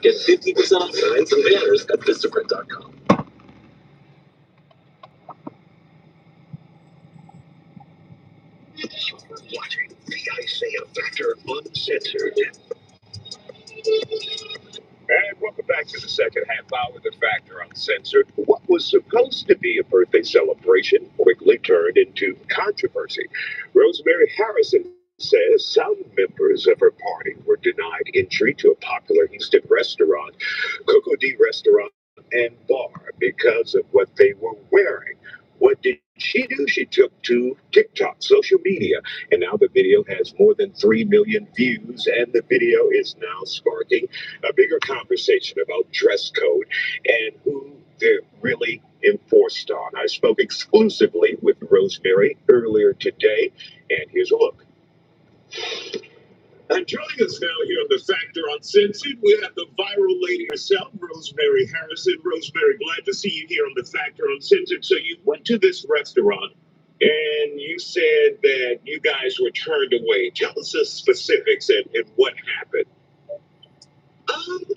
Get 50% off signs and banners at Vistaprint.com. Watching the Isaiah Factor Uncensored. And welcome back to the second half hour of The Factor Uncensored. What was supposed to be a birthday celebration quickly turned into controversy. Rosemary Harrison says some members of her party were denied entry to a popular Houston restaurant, Coco D Restaurant and Bar, because of what they were wearing. What did she do? She took to TikTok, social media, and now the video has more than 3 million views, and the video is now sparking a bigger conversation about dress code and who they're really enforced on. I spoke exclusively with Rosemary earlier today, and here's a look. And joining us now here on The Factor Uncensored, we have the viral lady herself, Rosemary Harrison. Rosemary, glad to see you here on The Factor Uncensored. So you went to this restaurant and you said that you guys were turned away. Tell us the specifics and what happened.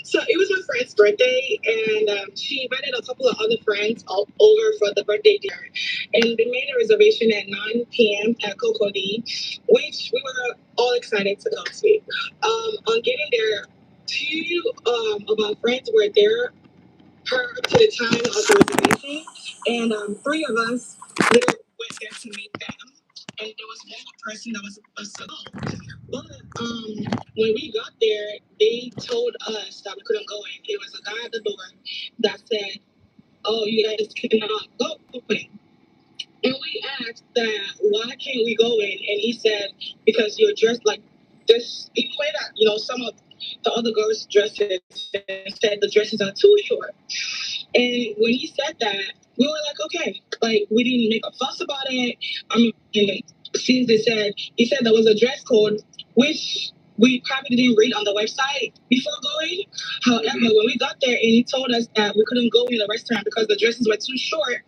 So it was my friend's birthday, and she invited a couple of other friends all over for the birthday dinner. And they made a reservation at 9 p.m. at Coco D, which we were all excited to go to. On getting there, two of our friends were there prior to the time of the reservation, and three of us later went there to meet them. And there was one more person that was supposed to go. But when we got there, they told us that we couldn't go in. It was a guy at the door that said, "Oh, you guys cannot go in." And we asked that why can't we go in? And he said, because you're dressed like this. He pointed out, some of the other girls' dresses and said the dresses are too short. And when he said that, we were like, okay, like we didn't make a fuss about it. Since he said there was a dress code, which we probably didn't read on the website before going. However, when we got there and he told us that we couldn't go in the restaurant because the dresses were too short,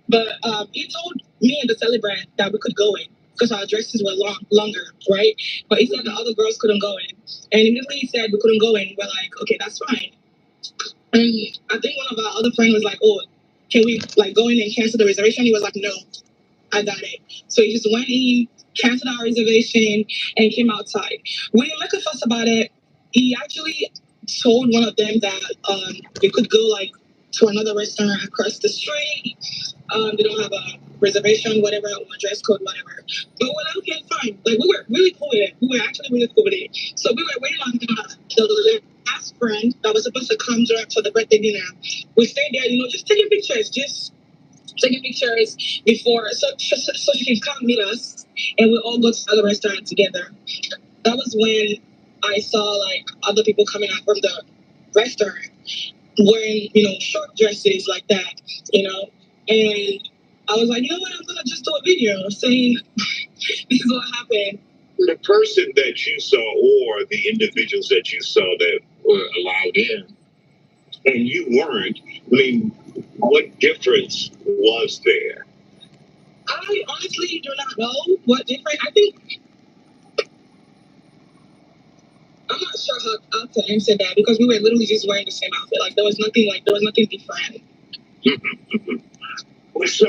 but he told me and the celebrant that we could go in because our dresses were longer, right? But he said the other girls couldn't go in. And immediately he said we couldn't go in. We're like, okay, that's fine. And I think one of our other friends was like, oh, can we go in and cancel the reservation? He was like, no, I got it. So he just went in, canceled our reservation, and came outside. We didn't make a fuss about it. He actually told one of them that they could go to another restaurant across the street. They don't have a reservation, whatever, or a dress code, whatever. But we're like, okay, fine. We were really cool with it. We were actually really cool with it. So we were waiting on the last friend that was supposed to come direct for the birthday dinner. We stayed there, just taking pictures, before so she can come meet us and we'll all go to the restaurant together. That was when I saw other people coming out from the restaurant wearing short dresses like that, and I was like, you know what, I'm gonna just do a video saying this is what happened. The person that you saw or the individuals that you saw that were allowed in and you weren't, what difference was there? I honestly do not know what difference. I think I'm not sure how to answer that because we were literally just wearing the same outfit. There was nothing different. So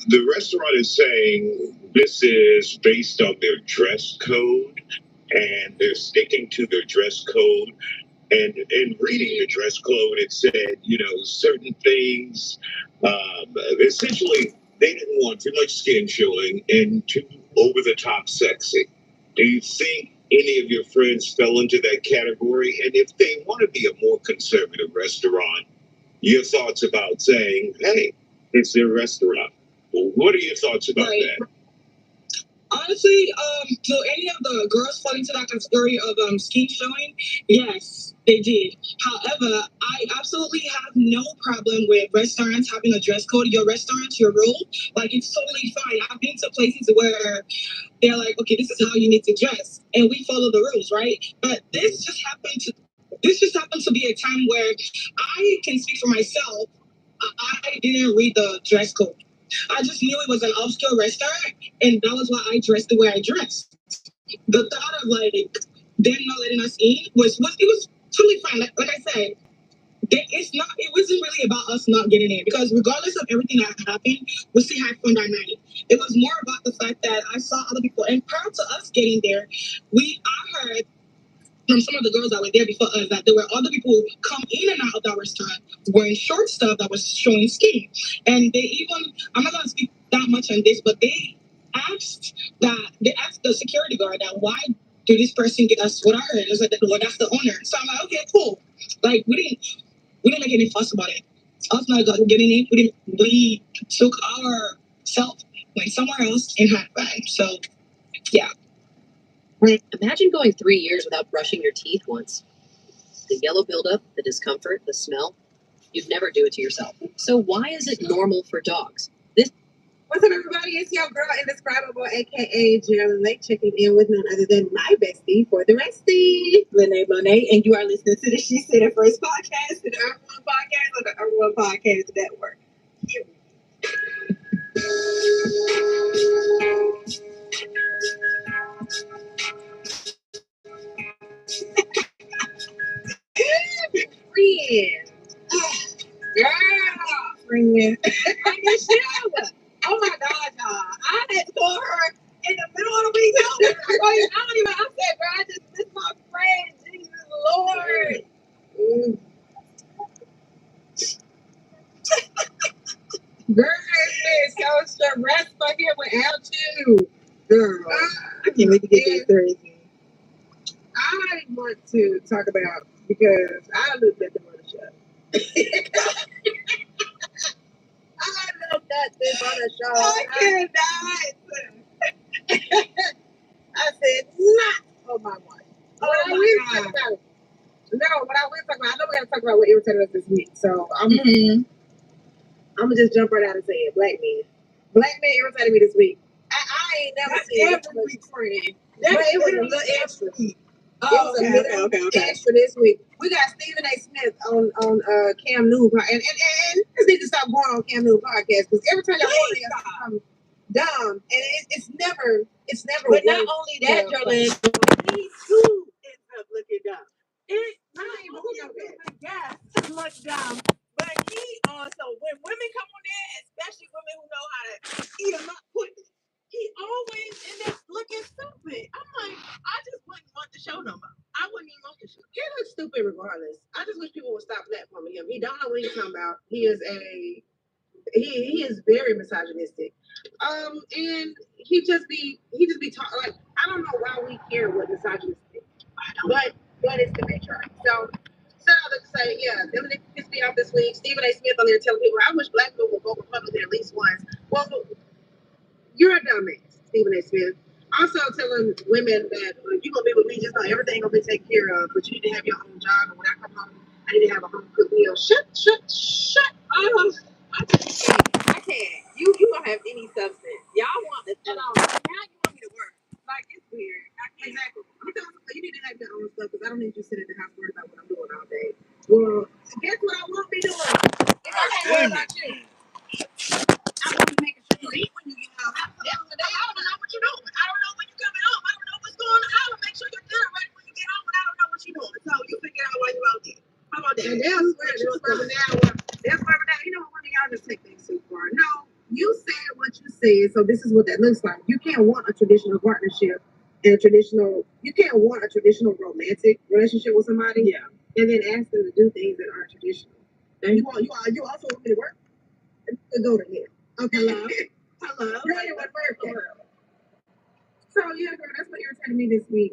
the restaurant is saying this is based on their dress code, and they're sticking to their dress code. And in reading the dress code, it said, certain things. Essentially, they didn't want too much skin showing and too over-the-top sexy. Do you think any of your friends fell into that category? And if they want to be a more conservative restaurant, your thoughts about saying, hey, it's their restaurant. Well, what are your thoughts about that? Honestly, do any of the girls fall into that category of skin showing? Yes, they did. However, I absolutely have no problem with restaurants having a dress code. Your restaurant, your rule, it's totally fine. I've been to places where they're like, okay, this is how you need to dress, and we follow the rules, right? But this just happened to be a time where I can speak for myself. I didn't read the dress code. I just knew it was an upscale restaurant, and that was why I dressed the way I dressed. The thought of them not letting us in was totally fine. Like I said, it wasn't really about us not getting in, because regardless of everything that happened, we still had fun that night. It was more about the fact that I saw other people, and prior to us getting there, I heard from some of the girls that were there before us that there were other people who come in and out of that restaurant wearing short stuff that was showing skin. And they even, I'm not going to speak that much on this, but they asked the security guard that why did this person get us. What I heard is like, well, that's the owner. So I'm like, okay, cool. Like we didn't make any fuss about it. Us not getting in, we took our self, went somewhere else and had fun. So yeah. Imagine going 3 years without brushing your teeth once. The yellow buildup, the discomfort, the smell. You'd never do it to yourself. So why is it normal for dogs? What's up, everybody? It's your girl, Indescribable, aka Geraldine Lake, checking in with none other than my bestie for the restie, Lene Monet, and you are listening to the She Said It First podcast, the Earth One podcast, or the Earth One Podcast Network. Here Friend. Girl. Friend. Oh my God, y'all. I had to call her in the middle of the week. I said, bro, I just missed my friend. Jesus Lord. Girl, it's so stressful here without you. Girl, I can't wait to get this Thursday. I want to talk about, because I looked at the mother show. I looked at this mother show. I cannot. I said, not on my wife. What I will talk about, I know we're going to talk about what irritated us this week. So I'm going to just jump right out and say it. Black men. Black men irritated me this week. I ain't never seen it every week, friend. But it was a little extra. Extra this week. We got Stephen A. Smith on Cam Newton, and just need to stop going on Cam Newton podcast, because every time y'all want to I'm dumb, and it's never. But not only that, Jolene, he too ends up looking dumb. Much dumb, but he also, when women come on there, especially women who know how to eat them up quickly, he always ends up looking stupid. I'm like, I just wouldn't want the show no more. I wouldn't even want the show. He looks stupid regardless. I just wish people would stop platforming him. He don't know what he's talking about. He is very misogynistic. And he just be talking like, I don't know why we care what misogynistic is. But it's the matriarchy. So I would say, yeah, them niggas pissed me off this week. Stephen A. Smith on there telling people, I wish black people would vote Republican at least once. Well, you're a dumbass, Stephen A. Smith. Also telling women that you're going to be with me, just know everything going to be taken care of, but you need to have your own job, and when I come home, I need to have a home cooked meal. Shut. I can't. You don't have any substance. Y'all want this at all. Now you want me to work. Like, it's weird. Exactly. You need to have your own stuff, because I don't need you sitting at the house worrying about what I'm doing all day. Well, guess what I won't be doing? I ain't worried about you. I want to make sure you eat when you get home. Yesterday, I don't know what you're doing. I don't know when you're coming home. I don't know what's going on. I will make sure you're dinner ready when you get home, but I don't know what you're doing. So you figure out why you out there. How about that? And that's where now. You know what, women, y'all just take things too far. No, you said what you said, so this is what that looks like. You can't want a traditional partnership and you can't want a traditional romantic relationship with somebody, and then ask them to do things that aren't traditional. And you also want me to work? Go to him. Okay. Hello. You're only one birthday. So yeah, girl, that's what irritated me this week.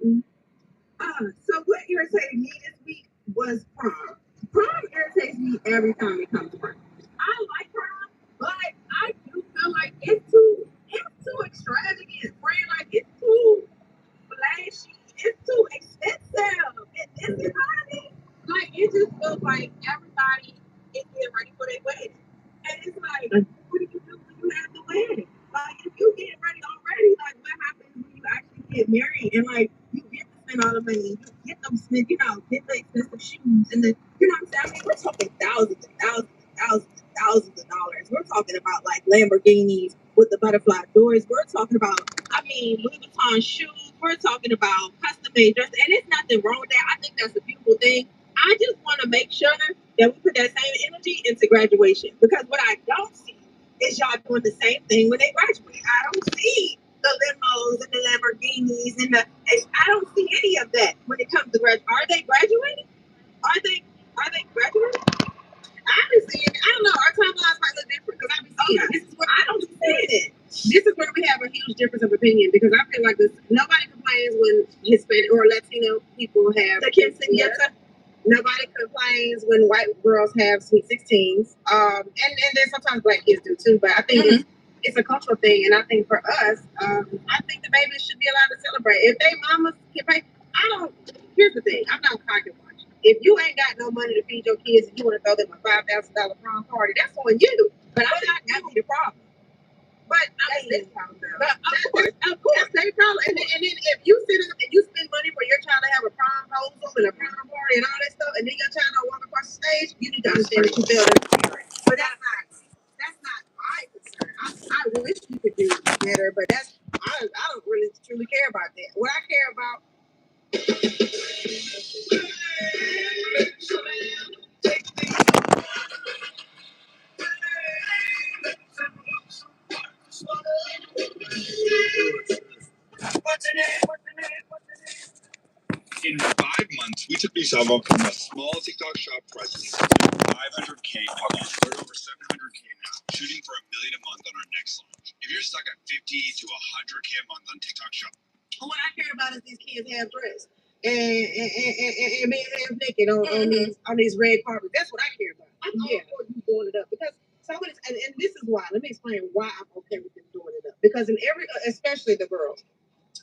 So what irritated me this week was prom. Prom irritates me every time it comes to prom. I like prom, but I do feel like it's too extravagant, friend. Like, it's too flashy. It's too expensive in this economy. Like, it just feels like everybody is getting ready for their wedding. And it's like, what do you do when you have the wedding? Like, if you get ready already, like, what happens when you actually get married? And, like, you get to spend all the money. You get them spend, get the expensive shoes. And the, what I'm saying? I mean, we're talking thousands and thousands and thousands and thousands of dollars. We're talking about, like, Lamborghinis with the butterfly doors. We're talking about, Louis Vuitton shoes. We're talking about custom-made dresses. And there's nothing wrong with that. I think that's a beautiful thing. I just want to make sure that we put that same energy into graduation, because what I don't see is y'all doing the same thing when they graduate. I don't see the limos and the Lamborghinis and I don't see any of that when it comes to graduate. Are they graduating? Are they graduating? I be seeing it. I don't know. Our timelines might look different because I be seeing it. This is what I don't see it. This is where we have a huge difference of opinion, because I feel like nobody complains when Hispanic or Latino people have the quinceañera. Nobody complains when white girls have sweet 16s. And then sometimes black kids do too. But I think it's a cultural thing, and I think for us, I think the babies should be allowed to celebrate. If they mamas can pay, here's the thing, I'm not pocket watching. If you ain't got no money to feed your kids and you want to throw them a $5,000 prom party, that's on you. But I'm not gonna be the problem. But I mean, of course, they probably. And then if you sit up and you spend money for your child to have a prom proposal and a prom party and all that stuff, and then your child don't walk across the stage, you need to understand that you failed as a parent. But that's not my concern. I wish you could do better, but I don't really truly care about that. What I care about. In 5 months, we took Nisava from a small TikTok shop presence to $500K a month. We're over $700K now, shooting for $1 million a month on our next launch. If you're stuck at $50 to $100K a month on TikTok shop, what I care about is these kids have dressed and being half naked on these red carpets. That's what I care about. I'm all for you doing it up, because and this is why. Let me explain why I'm okay with them doing it up. Because especially the girls,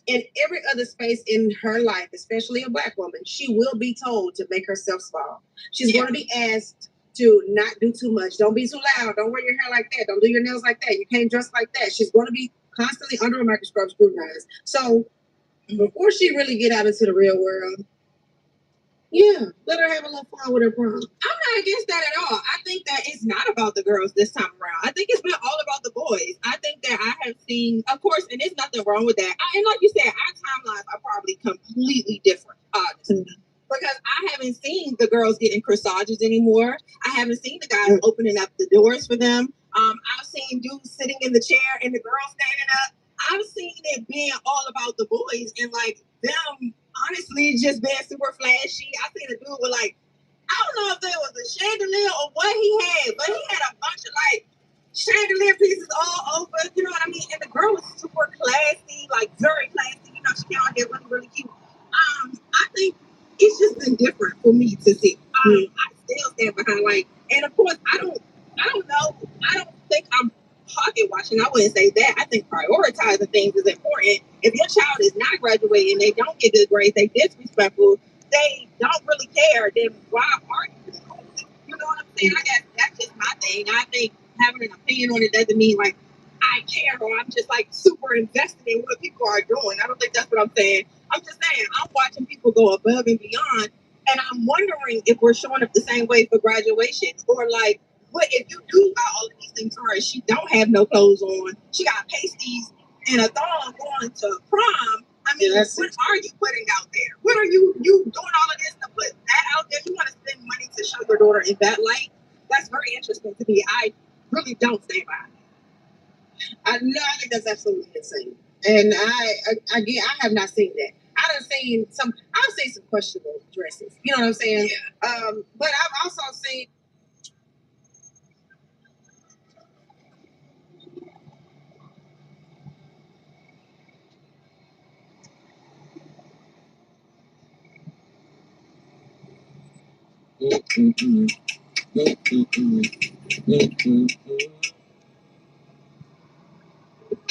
in every other space in her life, especially a black woman, she will be told to make herself small. She's going to be asked to not do too much. Don't be too loud. Don't wear your hair like that. Don't do your nails like that. You can't dress like that. She's going to be constantly under a microscope scrutinized. So before she really get out into the real world, let her have a little fun with her prom. I'm not against that at all. I think that it's not about the girls this time around. I think it's been all about the boys. I think that I have seen, of course, and there's nothing wrong with that. And like you said, our timelines are probably completely different, obviously. Because I haven't seen the girls getting corsages anymore. I haven't seen the guys opening up the doors for them. I've seen dudes sitting in the chair and the girls standing up. I've seen it being all about the boys and like them honestly just being super flashy. I seen a dude with I don't know if it was a chandelier or what he had, but he had a bunch of chandelier pieces all over, you know what I mean? And the girl was super classy, very classy. You know, she came out there looking really cute. I think it's just been different for me to see. I still stand behind and of course I don't know. I don't think I'm pocket watching. I wouldn't say that. I think prioritizing things is important. If your child is not graduating, they don't get good grades, they disrespectful, they don't really care, then why are you? You know what I'm saying? I guess that's just my thing. I think having an opinion on it doesn't mean I care or I'm just super invested in what people are doing. I don't think that's what I'm saying. I'm just saying I'm watching people go above and beyond, and I'm wondering if we're showing up the same way for graduation, or what if you do got all of these things for her? She don't have no clothes on. She got pasties and a thong going to prom. I mean, what are you putting out there? What are you doing all of this to put that out there? You want to spend money to show your daughter in that light? That's very interesting to me. I really don't stand by it. I think that's absolutely insane. And I have not seen that. I've seen some questionable dresses. You know what I'm saying? Yeah. But I've also seen.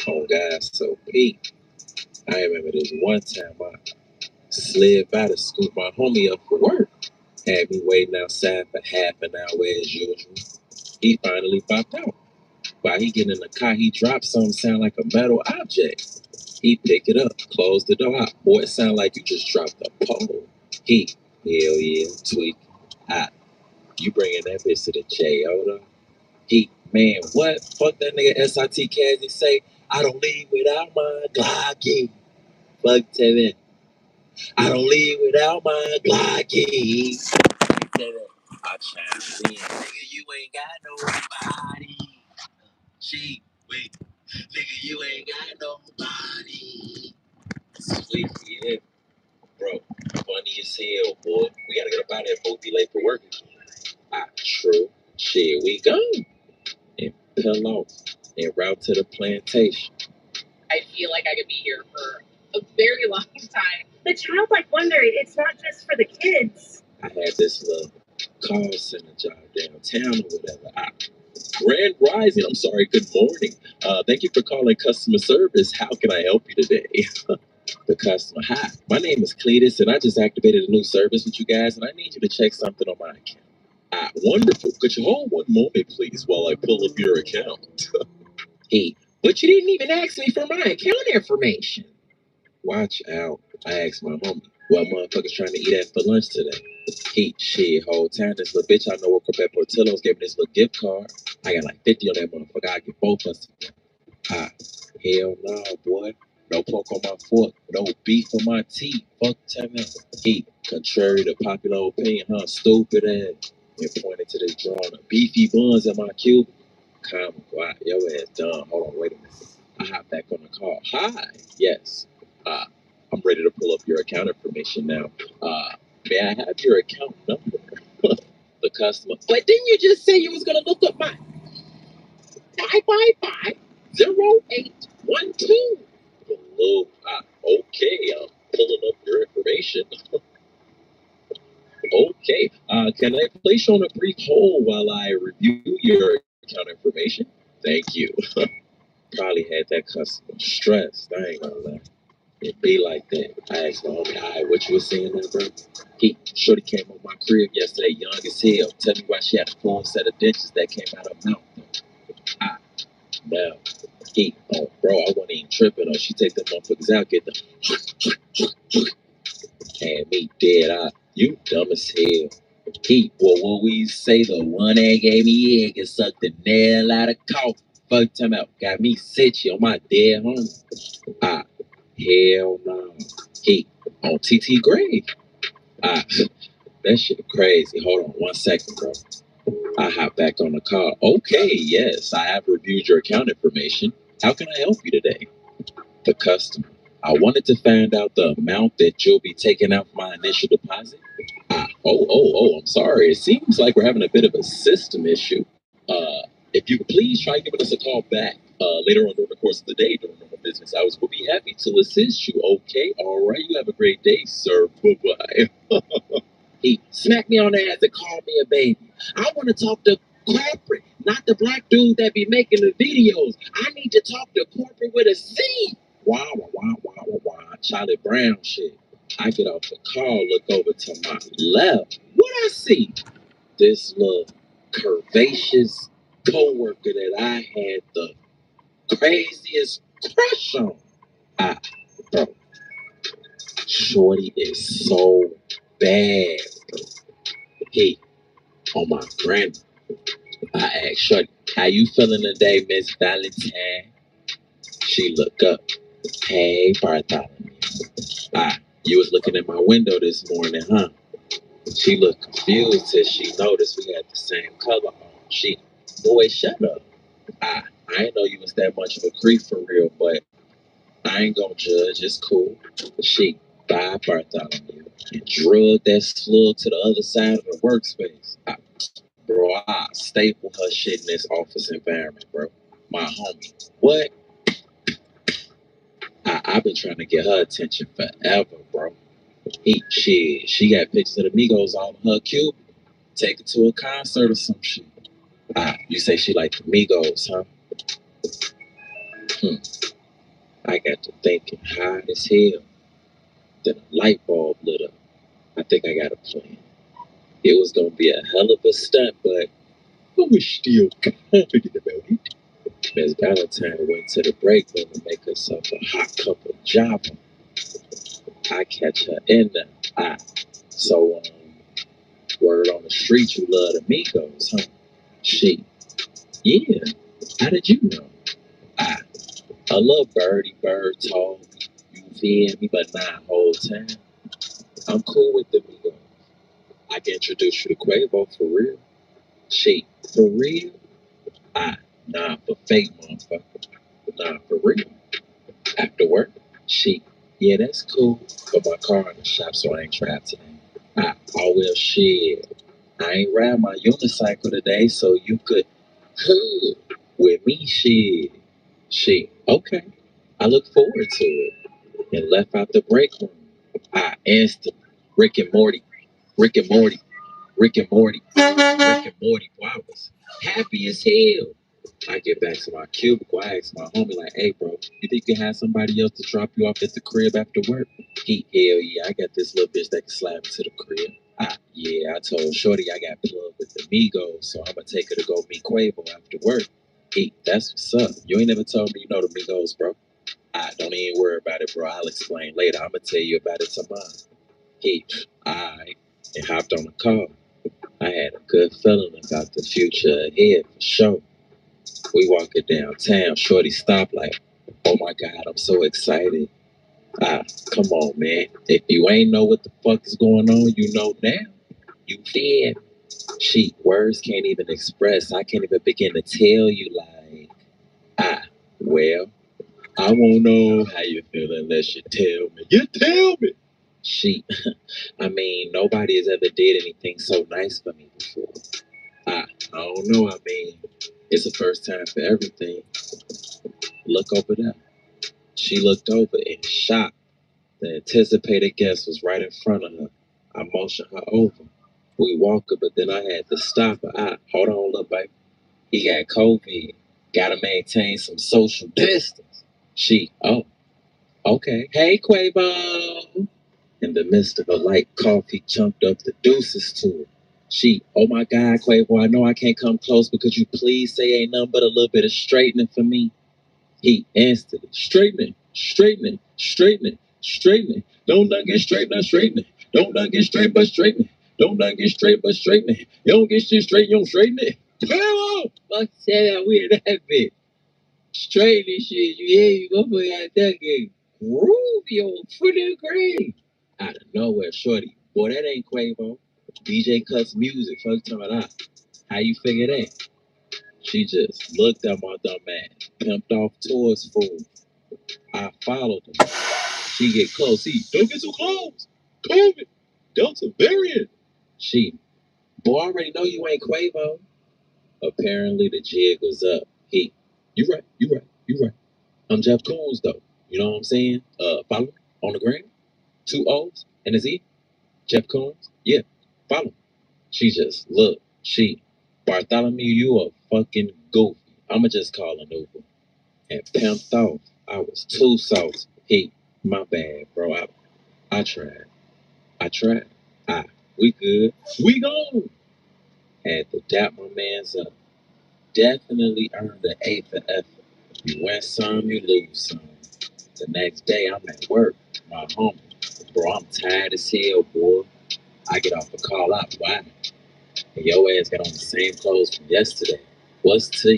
Oh, God, so peak. I remember this one time I slid by to scoop my homie up for work. Had me waiting outside for half an hour as usual. He finally popped out. While he getting in the car, he dropped something sound like a metal object. He picked it up, closed the door out. Boy, it sounded like you just dropped a pole. Hell yeah, tweak. You bringing that bitch to the J.O. Man, what? Fuck that nigga SIT Cassie say, I don't leave without my Glocky. Fuck Tevin. I don't leave without my Glocky. I chimed in. Nigga, you ain't got nobody. Wait. Nigga, you ain't got nobody. Sweet, yeah. Bro, funny as hell, boy. We gotta get up out of here before we be late for work. True. Shit, we go. And peel off and route to the plantation. I feel like I could be here for a very long time. The childlike wonder, it's not just for the kids. I had this little call center job downtown or whatever. Grand Rising, I'm sorry, good morning. Thank you for calling customer service. How can I help you today? The customer, hi, my name is Cletus and I just activated a new service with you guys and I need you to check something on my account. Wonderful. Could you hold one moment, please, while I pull up your account? Hey, but you didn't even ask me for my account information. Watch out. I asked my homie, what motherfuckers trying to eat at for lunch today? Shit, whole time this little bitch I know woke up at Portillo's, gave me this little gift card. I got like 50 on that motherfucker. I get both of us together. Hell no, boy. No pork on my fork, no beef on my teeth. Fuck time out. Contrary to popular opinion, stupid ass. And pointed to this drawing of beefy buns in my cube. Comical, your ass dumb. Hold on, wait a minute. I hop back on the call. Hi, yes. I'm ready to pull up your account information now. May I have your account number? The customer. But didn't you just say you was gonna look up my 555-0812? Hello. Okay. I'm pulling up your information. Okay. Can I place you on a brief hold while I review your account information? Thank you. Probably had that customer stressed. I ain't gonna lie. It be like that. I asked my homie, all right, what you was saying there, bro? Shorty came on my crib yesterday, young as hell. Tell me why she had a full set of dentures that came out of her mouth. Now, bro, I wasn't even tripping on. She take them motherfuckers out, get them, and me dead eye. You dumb as hell. Well, what we say, the one that gave me egg and sucked the nail out of coffee. Fuck time out, got me sitchy on my dead homie. Hell no. On TT grave. That shit crazy. Hold on 1 second, bro. I hop back on the call. Okay, yes, I have reviewed your account information. How can I help you today? The customer. I wanted to find out the amount that you'll be taking out for my initial deposit. I'm sorry. It seems like we're having a bit of a system issue. If you could please try giving us a call back later on during the course of the day during normal business hours, we'll be happy to assist you. Okay, all right. You have a great day, sir. Bye-bye. He smacked me on the ass and called me a baby. I want to talk to corporate, not the black dude that be making the videos. I need to talk to corporate with a C. Wow, Charlie Brown shit. I get off the call, look over to my left. What I see? This little curvaceous coworker that I had the craziest crush on. Bro, Shorty is so bad, bro. Hey, on my granny, I asked Shorty, how you feeling today, Miss Valentine? She look up. Hey, Bartholomew. You was looking at my window this morning, huh? She looked confused till she noticed we had the same color on. Boy, shut up. I ain't know you was that much of a creep for real, but I ain't gonna judge. It's cool. She by Bartholomew and drug that slug to the other side of the workspace. Bro, I staple her shit in this office environment, bro. My homie. What? I've been trying to get her attention forever, bro. She got pictures of the Migos all in her cube. Take her to a concert or some shit. You say she like the Migos, huh? I got to thinking hard as hell. Then a light bulb lit up. I think I got a plan. It was gonna be a hell of a stunt, but I was still confident about it. Miss Valentine went to the break room to make herself a hot cup of Java. I catch her in there. So, word on the street, you love the Migos, huh? Yeah. How did you know? I love birdie bird talk. You feel me? But not whole time. I'm cool with the Migos. I can introduce you to Quavo for real. She, for real? Nah, for fake motherfucker. Nah, for real. After work? She, yeah, that's cool. But my car in the shop, so I ain't trapped today. Oh well, shit. I ain't ride my unicycle today, so you could hood with me, shit. Shit, okay. I look forward to it. And left out the break room. Instant. Rick and Morty. Rick and Morty. Rick and Morty. Rick and Morty. Boy, I was happy as hell. I get back to my cubicle. I ask my homie, like, hey, bro, you think you can have somebody else to drop you off at the crib after work? Hell yeah, I got this little bitch that can slap me to the crib. Yeah, I told Shorty I got plugged with the Migos, so I'm gonna take her to go meet Quavo after work. That's what's up. You ain't never told me you know the Migos, bro. Don't even worry about it, bro. I'll explain later. I'm gonna tell you about it tomorrow. Alright, and hopped on the car. I had a good feeling about the future ahead for sure. We walking downtown, Shorty stopped like, oh my God, I'm so excited. Come on, man. If you ain't know what the fuck is going on, you know now. You fed. Words can't even express. I can't even begin to tell you like, well, I won't know how you feel unless you tell me. You tell me. I mean, nobody has ever did anything so nice for me before. I don't know. I mean, it's the first time for everything. Look over there. She looked over in shock. The anticipated guest was right in front of her. I motioned her over. We walked her, but then I had to stop her. Hold on, little baby. He got COVID. Gotta maintain some social distance. Oh, okay. Hey, Quavo. In the midst of a light cough, he chunked up the deuces to her. Oh my God, Quavo, I know I can't come close, but could you please say ain't nothing but a little bit of straightening for me? He instantly, straightening, straightening, straightening, straightening. Don't not get straight, not straightening. Don't not get straight, but straightening. Don't not get straight, but straightening. You don't get shit straight, you don't straighten it. Quavo! Fuck that, we in that bitch. Straighten this shit, you hear you go for that decade. Groove your foot in the grave. Out of nowhere, shorty. Boy, that ain't Quavo. DJ cuts music. Fuck talking about how you figure that? She just looked at my dumb ass, pimped off towards food. I followed her. She get close. Don't get too close. COVID, Delta variant. Boy, I already know you ain't Quavo. Apparently the jig was up. You right. I'm Jeff Coons though. You know what I'm saying? Follow me on the gram. 2 O's and a Z. Jeff Coons. Yeah, follow me. She just looked. Bartholomew, you a fucking goofy. I'ma just call an Uber. And pimped off. I was too saucy. My bad, bro. I tried. We good. We gone. Had to dap my mans up. Definitely earned an A for effort. You win some, you lose some. The next day, I'm at work. My homie. Bro, I'm tired as hell, boy. I get off a call out. Why? And your ass got on the same clothes from yesterday. What's to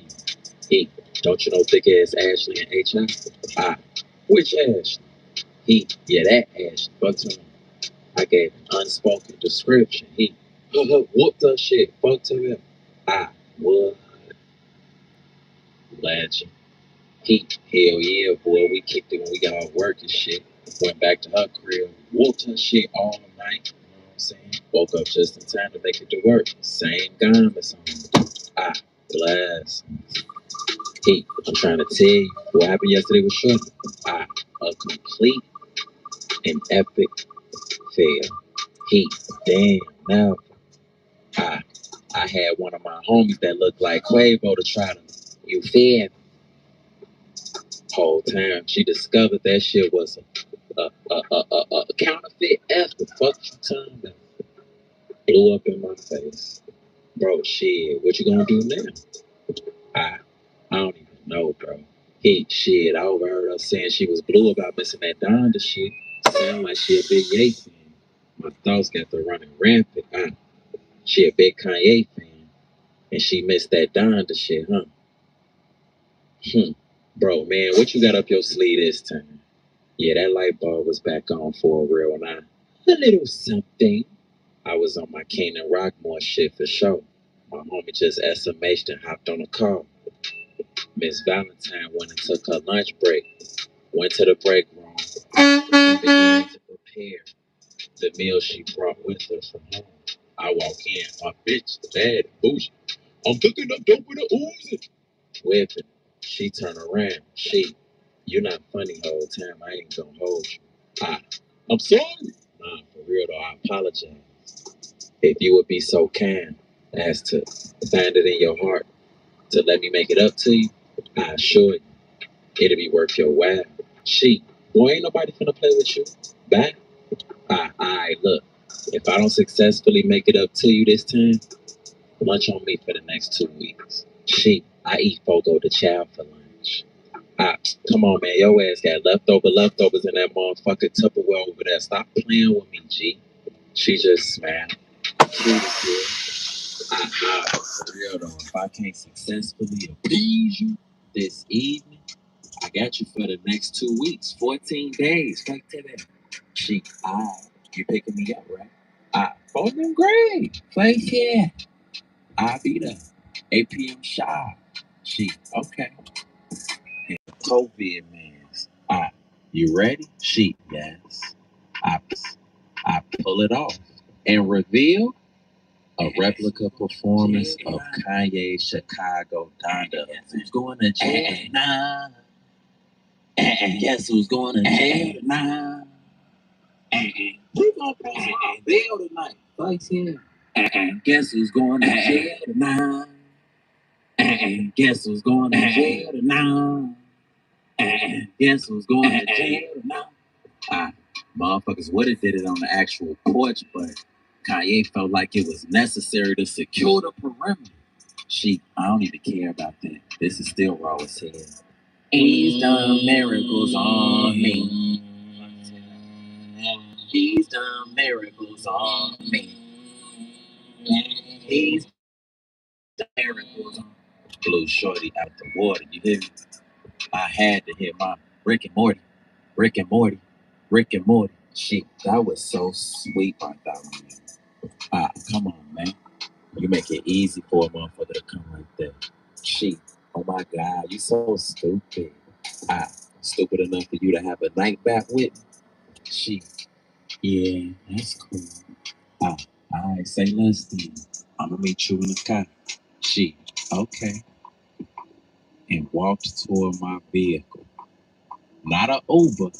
you? Don't you know thick ass Ashley and HI? Which Ashley? Yeah, that Ashley. Fuck to him. I gave an unspoken description. Whooped her shit. Fuck to him. What? Legend. Hell yeah, boy. We kicked it when we got off work and shit. Went back to her crib. Whooped her shit all night. You know what I'm saying? Woke up just in time to make it to work. Same garments on. Bless. I'm trying to tell you what happened yesterday with Shorty. A complete and epic fail. Damn, now I had one of my homies that looked like Quavo to try to, you feel me? Whole time she discovered that shit was a counterfeit F. The fuck you talking about? Blew up in my face. Bro, shit, what you gonna do now? I don't even know, bro. I overheard her saying she was blue about missing that Donda shit. Sound like she a big Ye fan. My thoughts got to running rampant. She a big Kanye fan, and she missed that Donda shit, huh? Bro, man, what you got up your sleeve this time? Yeah, that light bulb was back on for a real night. A little something. I was on my Keenan Rockmore shit for sure. My homie just SMH'd and hopped on a call. Miss Valentine went and took her lunch break, went to the break room, and began to prepare the meal she brought with her from home. I walk in, my bitch, bad, bougie. I'm cooking up dope with a Uzi. Whipping. She turn around. You not funny the whole time. I ain't gonna hold you. I'm sorry. Nah, for real though, I apologize. If you would be so kind as to find it in your heart to let me make it up to you, I assure you, it'll be worth your while. Boy, ain't nobody finna play with you. Bye. Alright, look. If I don't successfully make it up to you this time, lunch on me for the next 2 weeks. I eat Fogo the Child for lunch. Come on, man. Your ass got leftovers in that motherfucking Tupperware over there. Stop playing with me, G. She just smiled. Cute as hell. For real though, if I can't successfully appease you this evening, I got you for the next 2 weeks, 14 days. Straight to that. You picking me up, right? Phone them great. Place, yeah. I'll be there. 8 p.m. sharp. Okay. COVID mask. You ready? Yes. I, I pull it off and reveal a replica performance of Kanye's Chicago Donda. Who's going to jail now? Guess who's going to jail now? We gonna pay some bill tonight. Fuck yeah. Guess who's going to jail now? Guess who's going to jail now? Guess who's going to jail now? Motherfuckers would have did it on the actual porch, but Kanye felt like it was necessary to secure the perimeter. I don't even care about that. This is still raw as hell. He's done miracles on me. He's done miracles on me. He's done miracles on me. Blew Shorty out the water, you hear me? I had to hit my Rick and Morty. Rick and Morty. Rick and Morty. That was so sweet right there. Come on, man. You make it easy for a motherfucker to come right there. Oh my God, you so stupid. Stupid enough for you to have a night back with me? Yeah, that's cool. Alright, say less then. I'ma meet you in the car. Okay. And walked toward my vehicle. Not a Uber,